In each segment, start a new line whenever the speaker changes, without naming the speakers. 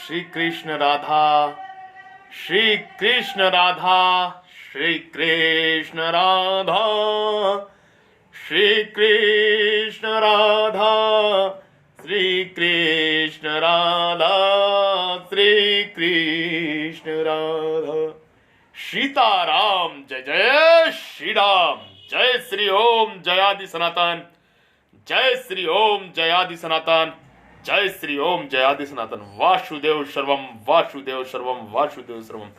श्री कृष्ण राधा, श्री कृष्ण राधा, श्री कृष्ण राधा, श्री कृष्ण राधा, श्री कृष्ण राधा, श्री कृष्ण राधा। सीताराम जय जय श्री राम, जय श्री ओम जयादि सनातन, जय श्री ओम जयादि सनातन, जय श्री ओम जयादि सनातन। वासुदेव सर्वम, वासुदेव सर्वम, वासुदेव सर्वम।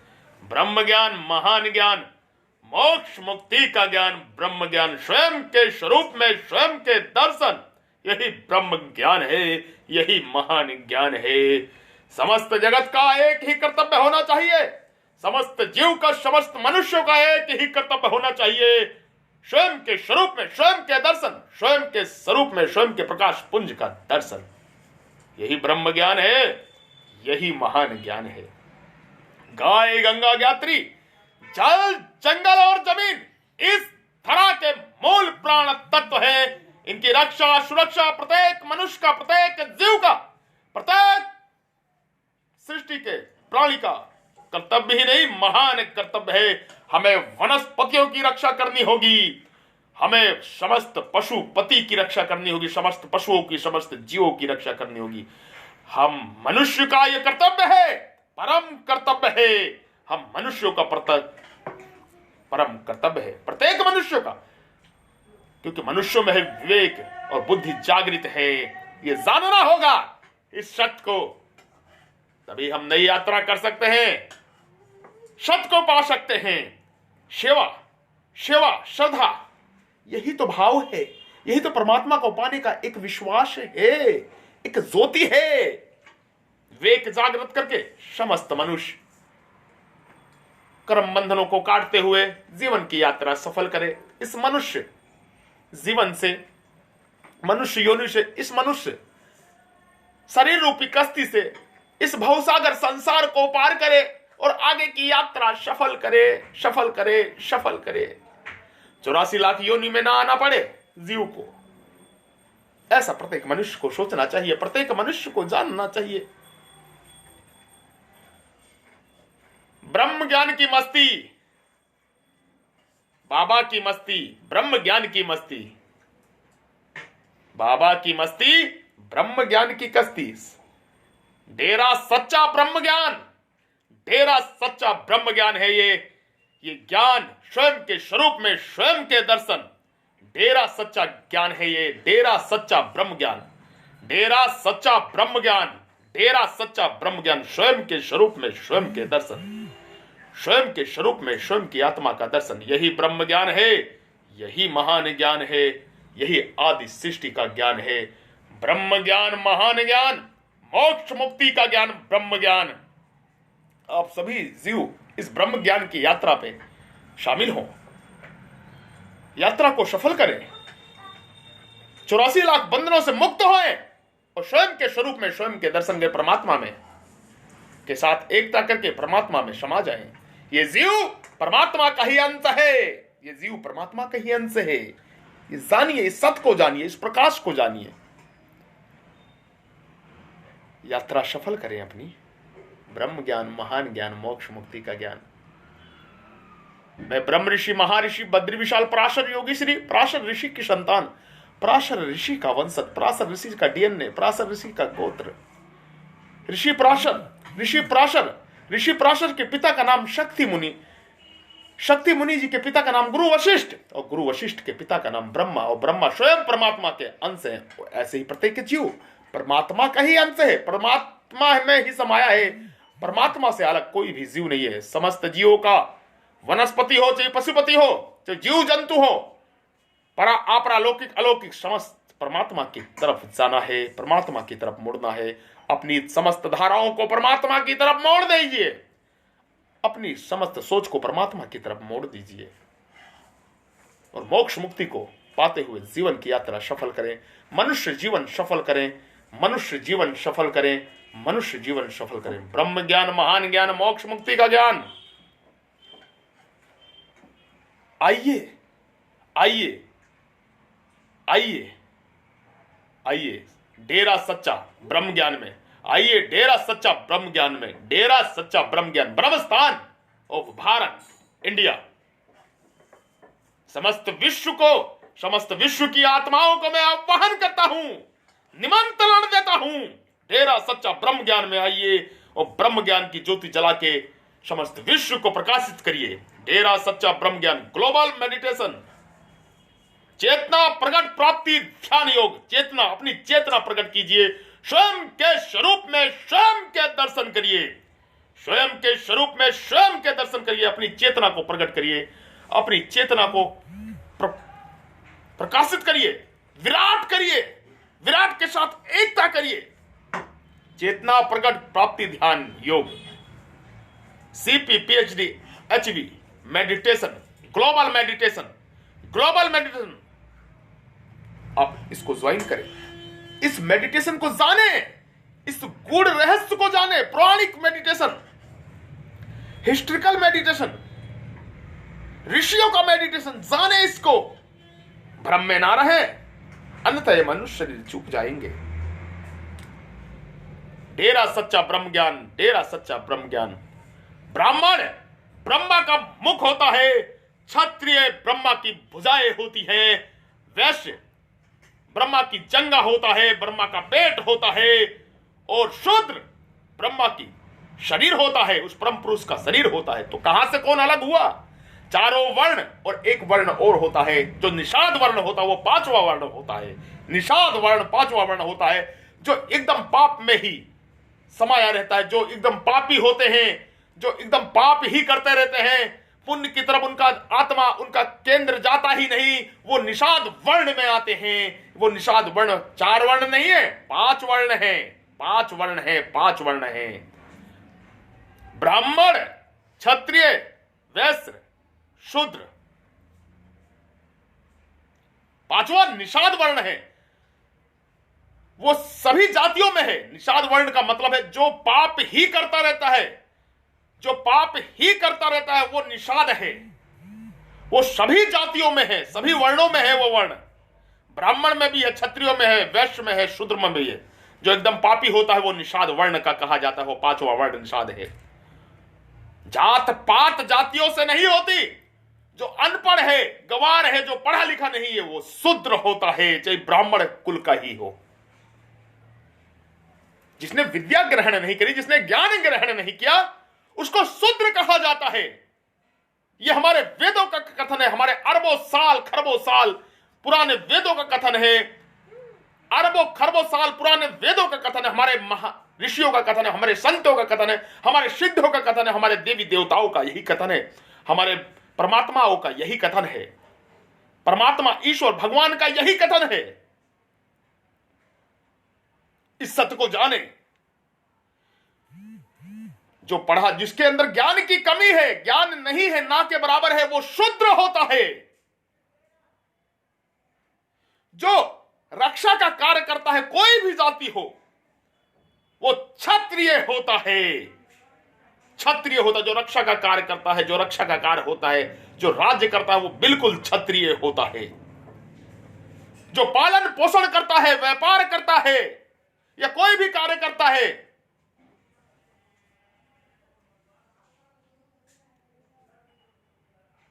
ब्रह्म ज्ञान, महान ज्ञान, मोक्ष मुक्ति का ज्ञान, ब्रह्म ज्ञान, स्वयं के स्वरूप में स्वयं के दर्शन, यही ब्रह्म ज्ञान है, यही महान ज्ञान है। समस्त जगत का एक ही कर्तव्य होना चाहिए, समस्त जीव का, समस्त मनुष्यों का एक ही कर्तव्य होना चाहिए, स्वयं के स्वरूप में स्वयं के दर्शन, स्वयं के स्वरूप में स्वयं के प्रकाश पुंज का दर्शन। यही ब्रह्म ज्ञान है, यही महान ज्ञान है। गाय गंगा ज्ञात्री, जल जंगल और जमीन इस धरा के मूल प्राण तत्व है। इनकी रक्षा सुरक्षा प्रत्येक मनुष्य का, प्रत्येक जीव का, प्रत्येक सृष्टि के प्राणी का कर्तव्य ही नहीं, महान कर्तव्य है। हमें वनस्पतियों की रक्षा करनी होगी, हमें समस्त पशुपति की रक्षा करनी होगी, समस्त पशुओं की, समस्त जीवों की रक्षा करनी होगी। हम मनुष्य का यह कर्तव्य है, परम कर्तव्य है। हम मनुष्यों का परम कर्तव्य है, प्रत्येक मनुष्य का, क्योंकि मनुष्यों में है विवेक और बुद्धि जागृत है। ये जानना होगा इस सत्य को, तभी हम नई यात्रा कर सकते हैं, सत्य को पा सकते हैं। सेवा, सेवा, श्रद्धा, यही तो भाव है, यही तो परमात्मा को पाने का एक विश्वास है, एक ज्योति है। विवेक जागृत करके समस्त मनुष्य कर्म बंधनों को काटते हुए जीवन की यात्रा सफल करे। इस मनुष्य जीवन से, मनुष्य योनि से, इस मनुष्य शरीर रूपी कश्ती से इस भवसागर संसार को पार करे और आगे की यात्रा सफल करे, सफल करे, सफल करे। 84 लाख योनि में ना आना पड़े जीव को, ऐसा प्रत्येक मनुष्य को सोचना चाहिए, प्रत्येक मनुष्य को जानना चाहिए। ब्रह्म ज्ञान की मस्ती, बाबा की मस्ती, ब्रह्म ज्ञान की मस्ती, बाबा की मस्ती, ब्रह्म ज्ञान की कश्ती। डेरा सच्चा ब्रह्म ज्ञान, डेरा सच्चा ब्रह्म ज्ञान है। ये ज्ञान स्वयं के स्वरूप में स्वयं के दर्शन, डेरा सच्चा ज्ञान है। ये डेरा सच्चा ब्रह्म ज्ञान, डेरा सच्चा ब्रह्म ज्ञान, डेरा सच्चा ब्रह्म ज्ञान, स्वयं के स्वरूप में स्वयं के दर्शन, स्वयं के स्वरूप में स्वयं की आत्मा का दर्शन, यही ब्रह्म ज्ञान है, यही महान ज्ञान है, यही आदि सृष्टि का ज्ञान है। ब्रह्म ज्ञान, महान ज्ञान, मोक्ष मुक्ति का ज्ञान, ब्रह्म ज्ञान। आप सभी जीव इस ब्रह्म ज्ञान की यात्रा पे शामिल हों, यात्रा को सफल करें, 84 लाख बंधनों से मुक्त होएं और स्वयं के स्वरूप में स्वयं के दर्शन के परमात्मा में के साथ एकता करके परमात्मा में समा जाएं। ये जीव परमात्मा का ही अंश है, ये जीव परमात्मा का ही अंश है। ये जानिए, इस सत्य को जानिए, इस प्रकाश को जानिए, यात्रा सफल करें अपनी। ब्रह्म ज्ञान, महान ज्ञान, मोक्ष मुक्ति का ज्ञान। मैं ब्रह्म ऋषि, महर्षि बद्री विशाल पराशर योगी श्री पराशर ऋषि की संतान, पराशर ऋषि का वंशज, पराशर ऋषि का डीएनए, पराशर ऋषि का गोत्र, ऋषि पराशर, ऋषि पराशर, ऋषि पराशर के पिता का नाम शक्ति मुनि, शक्ति मुनि जी के पिता का नाम गुरु वशिष्ठ, और गुरु वशिष्ठ के पिता का नाम ब्रह्मा, और ब्रह्मा स्वयं परमात्मा के अंश है। ऐसे ही प्रत्येक जीव परमात्मा का ही अंश है, परमात्मा में ही समाया है। परमात्मा से अलग कोई भी जीव नहीं है। समस्त जीवों का, वनस्पति हो चाहे पशुपति हो चाहे जीव जंतु हो, परा अपरा, लौकिक अलौकिक, समस्त परमात्मा की तरफ जाना है, परमात्मा की तरफ मुड़ना है। अपनी समस्त धाराओं को परमात्मा की तरफ मोड़ दीजिए, अपनी समस्त सोच को परमात्मा की तरफ मोड़ दीजिए और मोक्ष मुक्ति को पाते हुए जीवन की यात्रा सफल करें। मनुष्य जीवन सफल करें, मनुष्य जीवन सफल करें, मनुष्य जीवन सफल करें। ब्रह्म ज्ञान, महान ज्ञान, मोक्ष मुक्ति का ज्ञान। आइए आइए आइए आइए डेरा सच्चा ब्रह्म ज्ञान में, आइए डेरा सच्चा ब्रह्म ज्ञान में, डेरा सच्चा ब्रह्म ज्ञान, ब्रह्म स्थान ऑफ भारत, इंडिया। समस्त विश्व की आत्माओं को मैं आह्वान करता हूं, निमंत्रण देता हूं, डेरा सच्चा ब्रह्म ज्ञान में आइए और ब्रह्म ज्ञान की ज्योति जला के समस्त विश्व को प्रकाशित करिए। डेरा सच्चा ब्रह्म ज्ञान ग्लोबल मेडिटेशन, चेतना प्रकट प्राप्ति ध्यान योग। चेतना, अपनी चेतना प्रकट कीजिए, स्वयं के स्वरूप में स्वयं के दर्शन करिए, स्वयं के स्वरूप में स्वयं के दर्शन करिए। अपनी चेतना को प्रकट करिए, अपनी चेतना को प्रकाशित करिए, विराट करिए, विराट के साथ एकता करिए। चेतना प्रकट प्राप्ति ध्यान योग, CP PhD HV meditation, global meditation, global meditation. आप इसको ज्वाइन करें, इस मेडिटेशन को जाने, इस गूढ़ रहस्य को जाने। पौराणिक मेडिटेशन, हिस्ट्रिकल मेडिटेशन, ऋषियों का मेडिटेशन जाने, इसको भ्रम में ना रहे, अन्यथा ये मनुष्य शरीर चूक जाएंगे। डेरा सच्चा ब्रह्म ज्ञान, डेरा सच्चा ब्रह्म ज्ञान। ब्राह्मण ब्रह्मा का मुख होता है, क्षत्रिय ब्रह्मा की भुजाएं होती है, वैश्य ब्रह्मा की जंगा होता है, ब्रह्मा का पेट होता है, और शूद्र ब्रह्मा की शरीर होता है, उस परम पुरुष का शरीर होता है। तो कहां से कौन अलग हुआ? चारों वर्ण और एक वर्ण और होता है, जो निषाद वर्ण होता है, वो पांचवा वर्ण होता है। निषाद वर्ण पांचवा वर्ण होता है, जो एकदम पाप में ही समाया रहता है, जो एकदम पापी होते हैं, जो एकदम पाप ही करते रहते हैं, पुण्य की तरफ उनका आत्मा, उनका केंद्र जाता ही नहीं, वो निषाद वर्ण में आते हैं। वो निषाद वर्ण चार वर्ण नहीं है, पांच वर्ण है, पांच वर्ण है, पांच वर्ण है। ब्राह्मण, क्षत्रिय, वैश्य, शूद्र, पांचवा निषाद वर्ण है। वो सभी जातियों में है। निषाद वर्ण का मतलब है जो पाप ही करता रहता है, जो पाप ही करता रहता है, वो निषाद है। वो सभी जातियों में है, सभी वर्णों में है वो वर्ण। ब्राह्मण में भी है, क्षत्रियों में है, वैश्य में है, शूद्र में भी है। जो एकदम पापी होता है वो निषाद वर्ण का कहा जाता है, वो पांचवा वर्ण निषाद है। जात पात जातियों से नहीं होती। जो अनपढ़ है, गवार है, जो पढ़ा लिखा नहीं है, वो शूद्र होता है, चाहे ब्राह्मण कुल का ही हो। जिसने विद्या ग्रहण नहीं करी, जिसने ज्ञान ग्रहण नहीं किया, उसको शूद्र कहा जाता है। यह हमारे वेदों का कथन है, हमारे अरबों साल खरबों साल पुराने वेदों का कथन है। अरबों खरबों साल पुराने वेदों का कथन है, हमारे ऋषियों का कथन है, हमारे संतों का कथन है, हमारे सिद्धों का कथन है, हमारे देवी देवताओं का यही कथन है, हमारे परमात्माओं का यही कथन है, परमात्मा ईश्वर भगवान का यही कथन है। इस सत्य को जाने। जो पढ़ा, जिसके अंदर ज्ञान की कमी है, ज्ञान नहीं है, ना के बराबर है, वो शूद्र होता है। जो रक्षा का कार्य करता है, कोई भी जाति हो, वो क्षत्रिय होता है। क्षत्रिय होता है जो रक्षा का कार्य करता है, जो रक्षा का कार्य होता है, जो राज्य करता है, वो बिल्कुल क्षत्रिय होता है। जो पालन पोषण करता है, व्यापार करता है, या कोई भी कार्य करता है,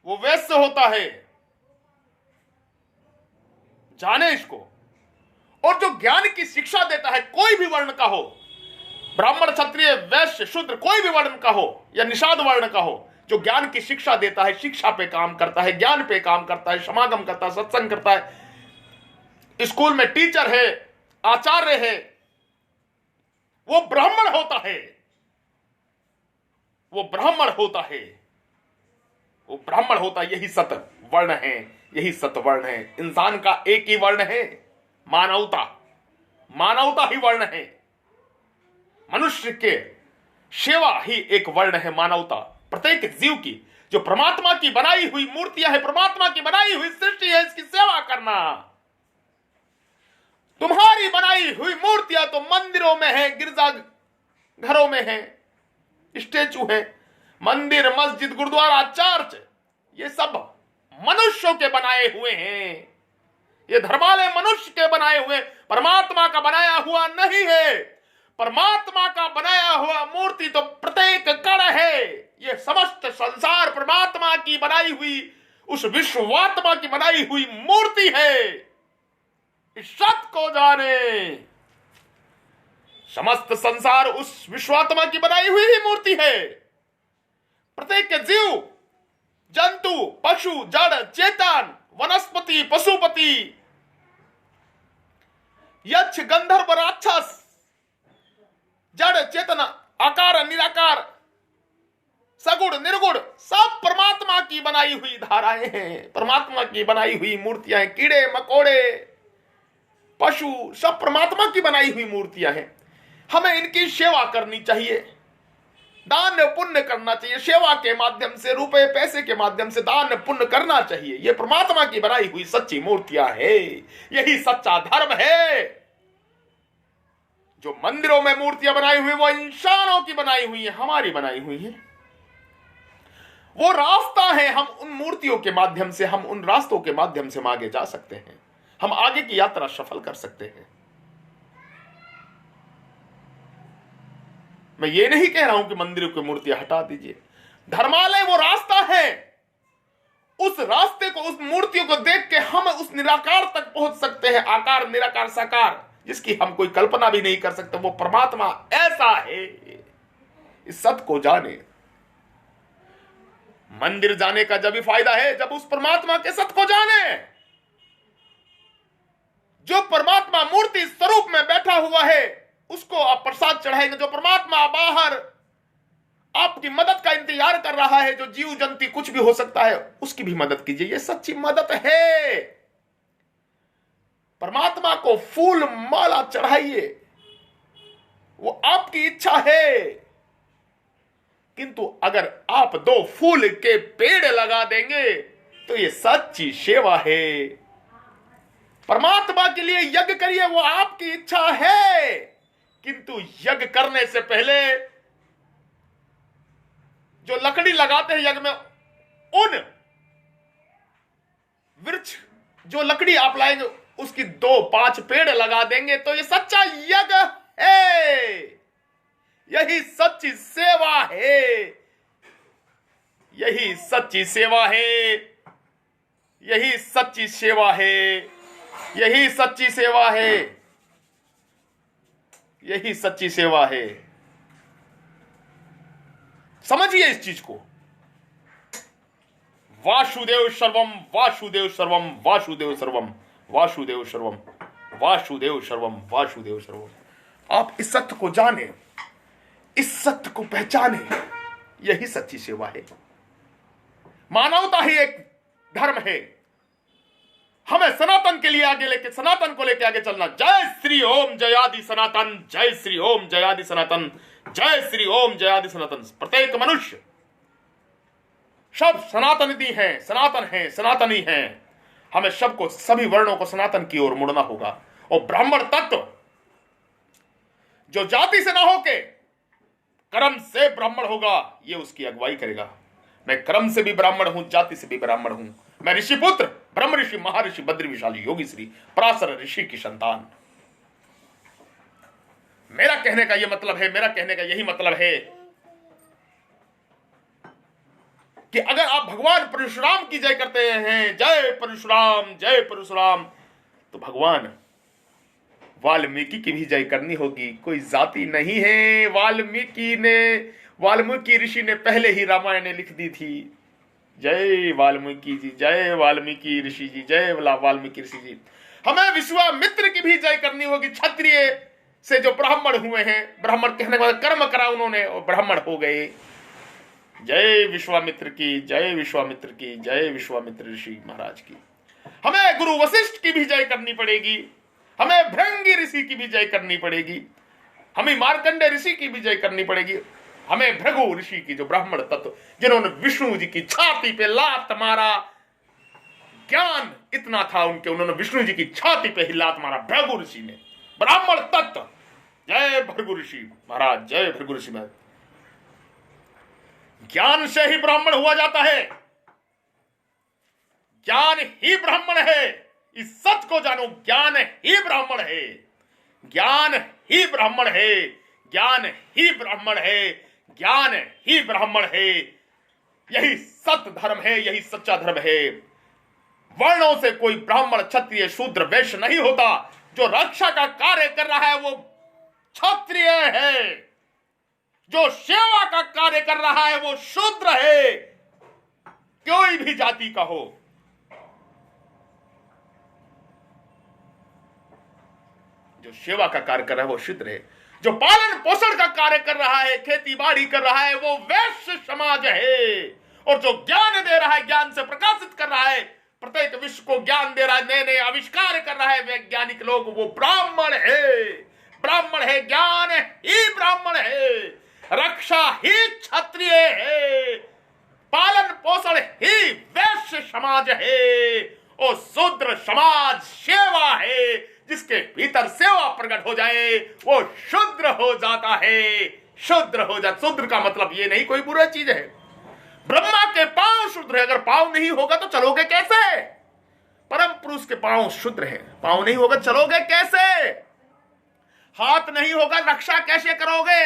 वो वैश्य होता है। जाने इसको। और जो ज्ञान की शिक्षा देता है, कोई भी वर्ण का हो, ब्राह्मण, क्षत्रिय, वैश्य, शूद्र, कोई भी वर्ण का हो या निषाद वर्ण का हो, जो ज्ञान की शिक्षा देता है, शिक्षा पे काम करता है, ज्ञान पे काम करता है, समागम करता है, सत्संग करता है, स्कूल में टीचर है, आचार्य है, वो ब्राह्मण होता है। वो ब्राह्मण होता है, वो ब्राह्मण होता है। यही सत वर्ण है, यही सत वर्ण है। इंसान का एक ही वर्ण है, मानवता। मानवता ही वर्ण है। मनुष्य के सेवा ही एक वर्ण है, मानवता। प्रत्येक जीव की जो परमात्मा की बनाई हुई मूर्तियां है, परमात्मा की बनाई हुई सृष्टि है, इसकी सेवा करना। तुम्हारी बनाई हुई मूर्तियां तो मंदिरों में है, गिरजा घरों में है, स्टेचू है। मंदिर, मस्जिद, गुरुद्वारा, चर्च, ये सब मनुष्यों के बनाए हुए हैं। ये धर्मालय मनुष्य के बनाए हुए, परमात्मा का बनाया हुआ नहीं है। परमात्मा का बनाया हुआ मूर्ति तो प्रत्येक कण है। यह समस्त संसार परमात्मा की बनाई हुई, उस विश्वात्मा की बनाई हुई मूर्ति है। इस सत्य को जाने। समस्त संसार उस विश्वात्मा की बनाई हुई ही मूर्ति है। प्रत्येक जीव, जंतु, पशु, जड़, चेतन, वनस्पति, पशुपति, यक्ष, गंधर्व, राक्षस, जड़, चेतन, आकार, निराकार, सगुण, निर्गुण, सब परमात्मा की बनाई हुई धाराएं हैं, परमात्मा की बनाई हुई मूर्तियां हैं। कीड़े मकोड़े, पशु, सब परमात्मा की बनाई हुई मूर्तियां हैं। हमें इनकी सेवा करनी चाहिए, दान पुण्य करना चाहिए। सेवा के माध्यम से, रुपए पैसे के माध्यम से दान पुण्य करना चाहिए। यह परमात्मा की बनाई हुई सच्ची मूर्तियां हैं। यही सच्चा धर्म है। जो मंदिरों में मूर्तियां बनाई हुई वो इंसानों की बनाई हुई है, हमारी बनाई हुई है। वो रास्ता है, हम उन मूर्तियों के माध्यम से, हम उन रास्तों के माध्यम से हम आगे जा सकते हैं। हम आगे की यात्रा सफल कर सकते हैं। मैं ये नहीं कह रहा हूं कि मंदिरों की मूर्तियां हटा दीजिए। धर्मालय वो रास्ता है। उस रास्ते को, उस मूर्तियों को देख के हम उस निराकार तक पहुंच सकते हैं। आकार, निराकार, साकार, जिसकी हम कोई कल्पना भी नहीं कर सकते। वो परमात्मा ऐसा है। इस सत्य को जाने। मंदिर जाने का जब भी फायदा है जब उस परमात्मा के सत्य को जाने। जो परमात्मा मूर्ति स्वरूप में बैठा हुआ है उसको आप प्रसाद चढ़ाएंगे। जो परमात्मा बाहर आपकी मदद का इंतजार कर रहा है, जो जीव जंतु कुछ भी हो सकता है, उसकी भी मदद कीजिए। यह सच्ची मदद है। परमात्मा को फूल माला चढ़ाइए, वो आपकी इच्छा है। किंतु अगर आप 2 फूल के पेड़ लगा देंगे तो यह सच्ची सेवा है। परमात्मा के लिए यज्ञ करिए, वो आपकी इच्छा है। किंतु यज्ञ करने से पहले जो लकड़ी लगाते हैं यज्ञ में, उन वृक्ष, जो लकड़ी आप लाएंगे उसकी 2-5 पेड़ लगा देंगे तो ये सच्चा यज्ञ है। यही सच्ची सेवा है। यही सच्ची सेवा है। यही सच्ची सेवा है। यही सच्ची सेवा है। यही सच्ची सेवा है। समझिए इस चीज को। वासुदेव सर्वम, वासुदेव सर्वम, वासुदेव सर्वम, वासुदेव सर्वम, वासुदेव सर्वम, वासुदेव सर्वम। आप इस सत्य को जाने, इस सत्य को पहचाने। यही सच्ची सेवा है। मानवता ही एक धर्म है। हमें सनातन के लिए आगे लेके, सनातन को लेके आगे चलना। जय श्री ओम जयादि सनातन, जय श्री ओम जयादि सनातन, जय श्री ओम जयादि सनातन। प्रत्येक मनुष्य, सब सनातनी है, सनातन है, सनातनी है। हमें सबको, सभी वर्णों को सनातन की ओर मुड़ना होगा। और ब्राह्मण तत्व जो जाति से ना होके कर्म से ब्राह्मण होगा, ये उसकी अगुवाई करेगा। मैं कर्म से भी ब्राह्मण हूं, जाति से भी ब्राह्मण हूं। मैं ऋषि पुत्र, ब्रह्म ऋषि, महर्षि, बद्री विशाली योगी श्री पराशर ऋषि की संतान। मेरा कहने का यह मतलब है, मेरा कहने का यही मतलब है कि अगर आप भगवान परशुराम की जय करते हैं, जय परशुराम, जय परशुराम, तो भगवान वाल्मीकि की भी जय करनी होगी। कोई जाति नहीं है। वाल्मीकि ऋषि ने पहले ही रामायण लिख दी थी। जय वाल्मीकि जी, जय वाल्मीकि ऋषि जी, जय वाल्मीकि ऋषि जी। हमें विश्वामित्र की भी जय करनी होगी। क्षत्रिय से जो ब्राह्मण हुए हैं, ब्राह्मण कहने के बाद कर्म करा उन्होंने और ब्राह्मण हो गए। जय विश्वामित्र की, जय विश्वामित्र की, जय विश्वामित्र ऋषि महाराज की। हमें गुरु वशिष्ठ की भी जय करनी पड़ेगी। हमें भृंगी ऋषि की भी जय करनी पड़ेगी। हमें मार्कंडे ऋषि की भी जय करनी पड़ेगी। हमें भृगु ऋषि की, जो ब्राह्मण तत्व, जिन्होंने विष्णु जी की छाती पे लात मारा। ज्ञान इतना था उनके, उन्होंने विष्णु जी की छाती पे ही लात मारा, भृगु ऋषि ने। ब्राह्मण तत्व, जय भृगु ऋषि महाराज, जय भृगु ऋषि महाराज। ज्ञान से ही ब्राह्मण हुआ जाता है। ज्ञान ही ब्राह्मण है। इस सत्य को जानो, ज्ञान ही ब्राह्मण है। ज्ञान ही ब्राह्मण है। ज्ञान ही ब्राह्मण है, ज्ञान ही ब्राह्मण है। यही सत्य धर्म है, यही सच्चा धर्म है। वर्णों से कोई ब्राह्मण क्षत्रिय शूद्र वैश्य नहीं होता। जो रक्षा का कार्य कर रहा है वो क्षत्रिय है, जो सेवा का कार्य कर रहा है वो शूद्र है, कोई भी जाति का हो। जो सेवा का कार्य कर रहा है वो शूद्र है, जो पालन पोषण का कार्य कर रहा है, खेती बाड़ी कर रहा है, वो वैश्य समाज है। और जो ज्ञान दे रहा है, ज्ञान से प्रकाशित कर रहा है, प्रत्येक विश्व को ज्ञान दे रहा है, नए नए आविष्कार कर रहा है वैज्ञानिक लोग, वो ब्राह्मण है। ब्राह्मण है, ज्ञान ही ब्राह्मण है, रक्षा ही क्षत्रिय है, पालन पोषण ही वैश्य समाज है, और शूद्र समाज सेवा है। जिसके भीतर सेवा प्रकट हो जाए वो शूद्र हो जाता है। शूद्र हो जाता, शूद्र का मतलब ये नहीं कोई बुरी चीज है। ब्रह्मा के पांव शूद्र है, अगर पांव नहीं होगा तो चलोगे कैसे? परम पुरुष के पांव शूद्र है, पांव नहीं होगा चलोगे कैसे? हाथ नहीं होगा रक्षा कैसे करोगे?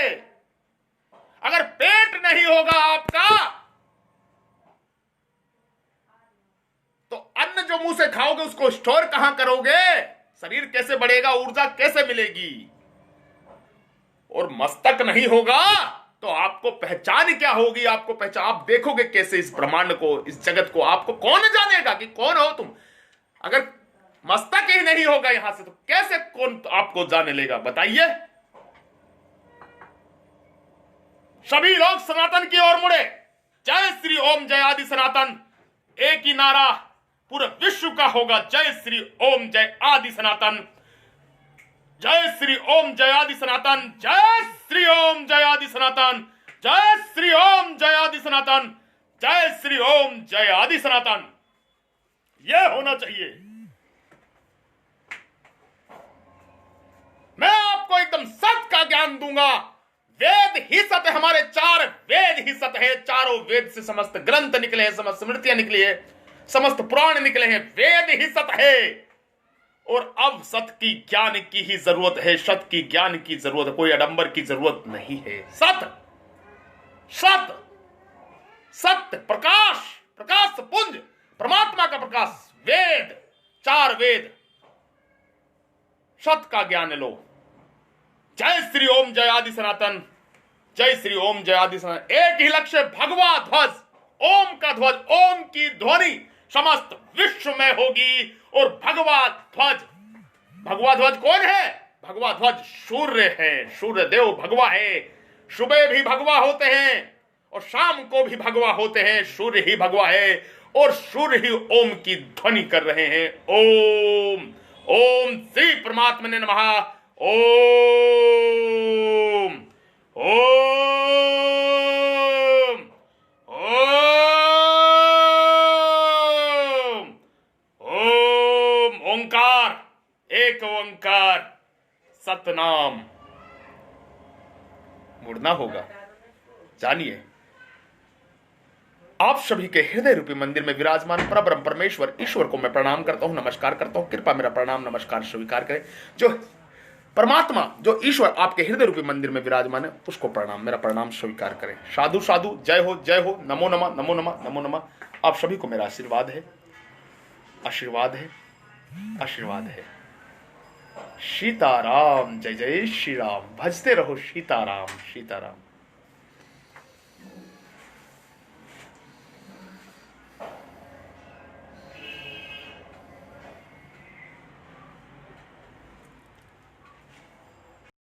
अगर पेट नहीं होगा आपका तो अन्न जो मुंह से खाओगे उसको स्टोर कहां करोगे? शरीर कैसे बढ़ेगा? ऊर्जा कैसे मिलेगी? और मस्तक नहीं होगा तो आपको पहचान क्या होगी? आपको पहचान, आप देखोगे कैसे इस ब्रह्मांड को, इस जगत को? आपको कौन जानेगा कि कौन हो तुम? अगर मस्तक ही नहीं होगा यहां से तो कैसे कौन आपको जाने लेगा? बताइए। सभी लोग सनातन की ओर मुड़े। जय श्री ओम जय आदि सनातन। एक ही नारा पूरे विश्व का होगा, जय श्री ओम जय आदि सनातन। जय श्री ओम जय आदि सनातन। जय श्री ओम जय आदि सनातन। जय श्री ओम जय आदि सनातन। जय श्री ओम जय आदि सनातन। यह होना चाहिए। मैं आपको एकदम सत्य का ज्ञान दूंगा। वेद ही सत्य, हमारे 4 वेद ही सत्य है। चारों वेद से समस्त ग्रंथ निकले हैं, समस्त स्मृतियां निकली है, समस्त पुराण निकले हैं। वेद ही सत्य है। और अब सत्य की ज्ञान की ही जरूरत है, सत्य की ज्ञान की जरूरत है, कोई आडंबर की जरूरत नहीं है। सत्य सत्य सत्य, प्रकाश, प्रकाश पुंज, परमात्मा का प्रकाश, वेद, 4 वेद, सत्य का ज्ञान लो। जय श्री ओम जय आदि सनातन। जय श्री ओम जय आदि सनातन। एक ही लक्ष्य, भगवा ध्वज, ओम का ध्वज, ओम की ध्वनि समस्त विश्व में होगी। और भगवा ध्वज, भगवा ध्वज कौन है? भगवा ध्वज सूर्य है, सूर्य देव भगवा है। सुबह भी भगवा होते हैं और शाम को भी भगवा होते हैं, सूर्य ही भगवा है। और सूर्य ही ओम की ध्वनि कर रहे हैं। ओम ओम श्री परमात्मा ने नमः। ओम ओम ओम ओम। ओंकार, एक ओंकार, सतनाम। मुड़ना होगा, जानिए। आप सभी के हृदय रूपी मंदिर में विराजमान परब्रह्म परमेश्वर ईश्वर को मैं प्रणाम करता हूं, नमस्कार करता हूं। कृपा मेरा प्रणाम नमस्कार स्वीकार करें। जो परमात्मा, जो ईश्वर आपके हृदय रूपी मंदिर में विराजमान है, उसको प्रणाम, मेरा प्रणाम स्वीकार करें। साधु साधु, जय हो जय हो, नमो नमः नमो नमः नमो नमः। आप सभी को मेरा आशीर्वाद है, आशीर्वाद है, आशीर्वाद है। सीताराम, जय जय श्री राम। भजते रहो सीताराम, सीताराम।